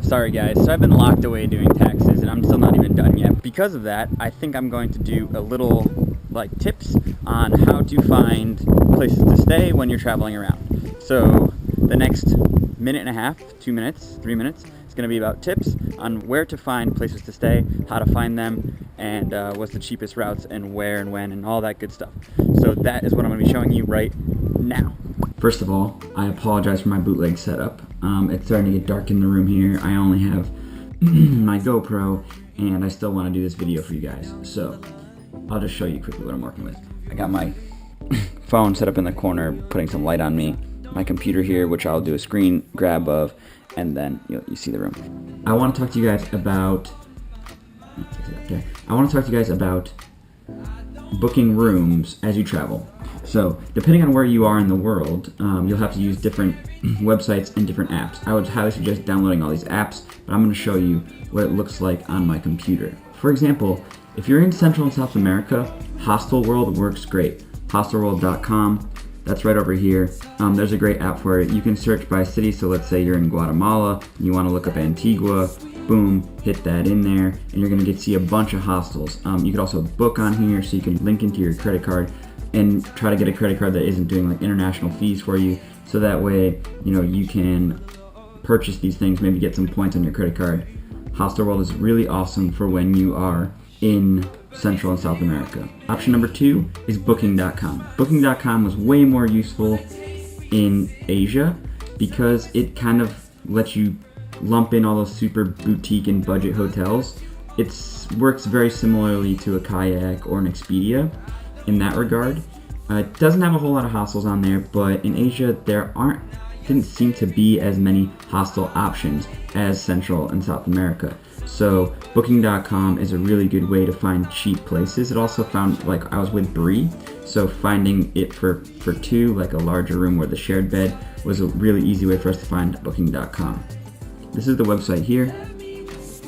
Sorry guys, so I've been locked away doing taxes and I'm still not even done yet. Because of that, I think I'm going to do a little tips on how to find places to stay when you're traveling around. So the next minute and a half, 2 minutes, 3 minutes, is going to be about tips on where to find places to stay, how to find them, and what's the cheapest routes and where and when and all that good stuff. So that is what I'm going to be showing you right now. First of all, I apologize for my bootleg setup. It's starting to get dark in the room here. I only have my GoPro and I still want to do this video for you guys. So I'll just show you quickly what I'm working with. I got my phone set up in the corner, putting some light on me. My computer here, which I'll do a screen grab of, and then you see the room. I want to talk to you guys about booking rooms as you travel. So depending on where you are in the world, you'll have to use different websites and different apps. I would highly suggest downloading all these apps, but I'm going to show you what it looks like on my computer. For example, if you're in Central and South America, Hostelworld works great. Hostelworld.com, that's right over here. There's a great app for it. You can search by city, so let's say you're in Guatemala, and you want to look up Antigua, boom, hit that in there, and you're going to see a bunch of hostels. You could also book on here, so you can link into your credit card and try to get a credit card that isn't doing international fees for you, so that way you can purchase these things, maybe get some points on your credit card. Hostelworld is really awesome for when you are in Central and South America. Option number 2 is Booking.com. Booking.com was way more useful in Asia because it kind of lets you lump in all those super boutique and budget hotels. It works very similarly to a Kayak or an Expedia in that regard. It doesn't have a whole lot of hostels on there, but in Asia didn't seem to be as many hostel options as Central and South America. So Booking.com is a really good way to find cheap places. It also found, I was with Bree, so finding it for two, a larger room with a shared bed, was a really easy way for us to find Booking.com. This is the website here,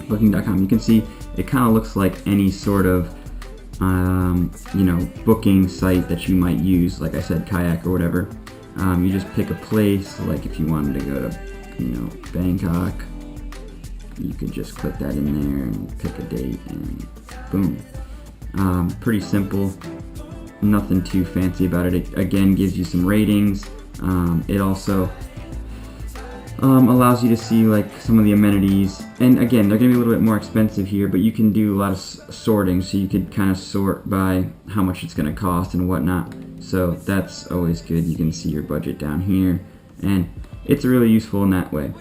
Booking.com. You can see it kind of looks like any sort of booking site that you might use, like I said, Kayak or whatever. You just pick a place, like if you wanted to go to, Bangkok, you could just click that in there and pick a date and boom. Pretty simple, nothing too fancy about it. It again gives you some ratings. It also allows you to see some of the amenities, and again, they're going to be a little bit more expensive here, but you can do a lot of sorting, so you could kind of sort by how much it's going to cost and whatnot. So that's always good. You can see your budget down here, and it's really useful in that way.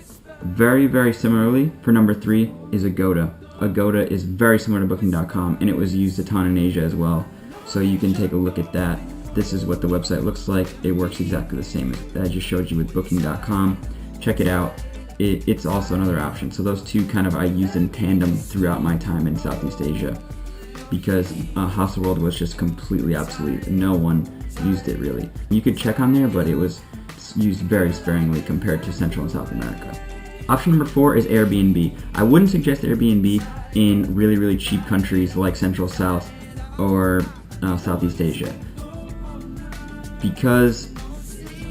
Very, very similarly, for number 3 is Agoda. Agoda is very similar to Booking.com, and it was used a ton in Asia as well. So you can take a look at that. This is what the website looks like. It works exactly the same as I just showed you with Booking.com. Check it out. It's also another option. So those two I used in tandem throughout my time in Southeast Asia, because Hostelworld was just completely obsolete. No one used it really. You could check on there, but it was used very sparingly compared to Central and South America. Option number 4 is Airbnb. I wouldn't suggest Airbnb in really, really cheap countries like Central South or Southeast Asia, because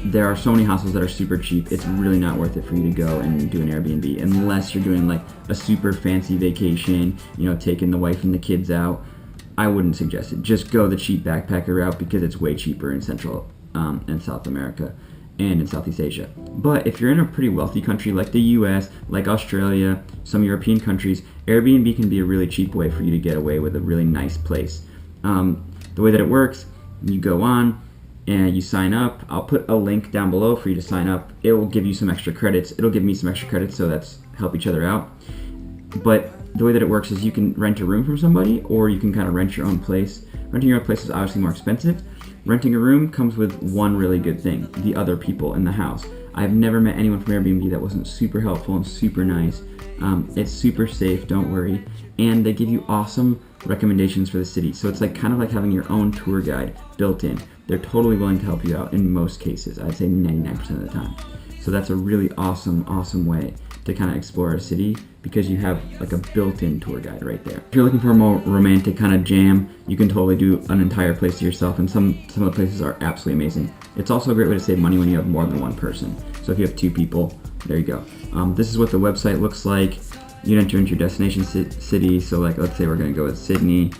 there are so many hostels that are super cheap. It's really not worth it for you to go and do an Airbnb unless you're doing a super fancy vacation, taking the wife and the kids out. I wouldn't suggest it. Just go the cheap backpacker route because it's way cheaper in Central and South America and in Southeast Asia. But if you're in a pretty wealthy country like the US, like Australia, some European countries, Airbnb can be a really cheap way for you to get away with a really nice place. The way that it works, you go on and you sign up. I'll put a link down below for you to sign up. It will give you some extra credits. It'll give me some extra credits, so that's help each other out. But the way that it works is you can rent a room from somebody, or you can kind of rent your own place. Renting your own place is obviously more expensive. Renting a room comes with one really good thing: the other people in the house. I've never met anyone from Airbnb that wasn't super helpful and super nice. It's super safe, don't worry. And they give you awesome recommendations for the city. So it's kind of like having your own tour guide built in. They're totally willing to help you out in most cases. I'd say 99% of the time. So that's a really awesome way to kind of explore a city, because you have a built-in tour guide right there. If you're looking for a more romantic kind of jam, you can totally do an entire place to yourself, and some of the places are absolutely amazing. It's also a great way to save money when you have more than one person. So if you have 2 people, There you go. This is what the website looks like. You enter into your destination city. So like, let's say we're gonna go with Sydney,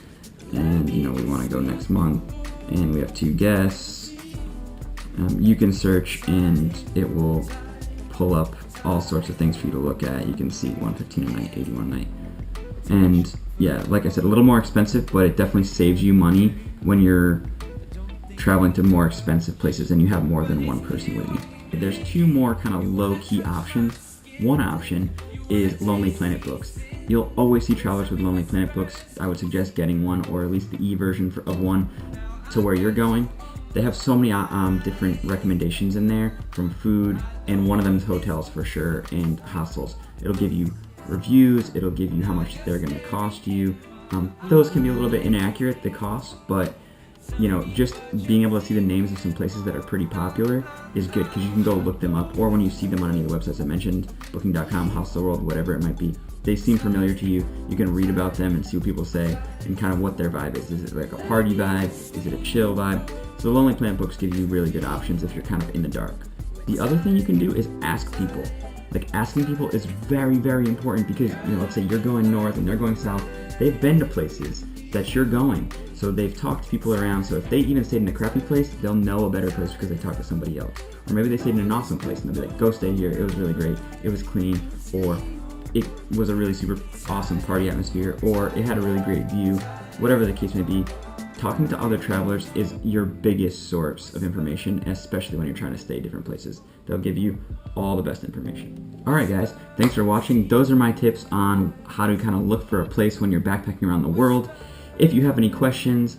and we wanna go next month, and we have 2 guests. You can search and it will pull up all sorts of things for you to look at. You can see 115 a night, 81 a night. And yeah, like I said, a little more expensive, but it definitely saves you money when you're traveling to more expensive places and you have more than one person with you. There's 2 more kind of low-key options. One option is Lonely Planet books. You'll always see travelers with Lonely Planet books. I would suggest getting one, or at least the e-version of one, to where you're going. They have so many different recommendations in there, from food, and one of them is hotels for sure, and hostels. It'll give you reviews, it'll give you how much they're going to cost you. Those can be a little bit inaccurate, the cost, but just being able to see the names of some places that are pretty popular is good, because you can go look them up, or when you see them on any of the websites I mentioned, Booking.com, Hostelworld, whatever it might be, they seem familiar to you. You can read about them and see what people say and kind of what their vibe is. Is it like a party vibe? Is it a chill vibe? So the Lonely Planet books give you really good options if you're kind of in the dark. The other thing you can do is ask people. Like, asking people is very, very important, because let's say you're going north and they're going south. They've been to places that you're going, so they've talked to people around. So if they even stayed in a crappy place, they'll know a better place because they talked to somebody else. Or maybe they stayed in an awesome place and they'll be like, go stay here, it was really great, it was clean, or it was a really super awesome party atmosphere, or it had a really great view. Whatever the case may be, talking to other travelers is your biggest source of information, especially when you're trying to stay different places. They'll give you all the best information. All right, guys, thanks for watching. Those are my tips on how to kind of look for a place when you're backpacking around the world. If you have any questions,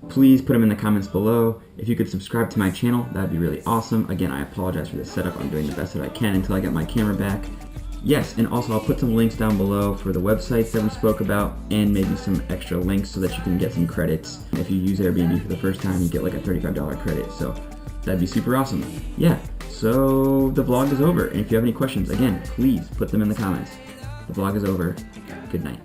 please put them in the comments below. If you could subscribe to my channel, that'd be really awesome. Again, I apologize for the setup. I'm doing the best that I can until I get my camera back. Yes, and also I'll put some links down below for the websites that we spoke about, and maybe some extra links so that you can get some credits. If you use Airbnb for the first time, you get like a $35 credit, so that'd be super awesome. Yeah, so the vlog is over, and if you have any questions, again, please put them in the comments. The vlog is over. Good night.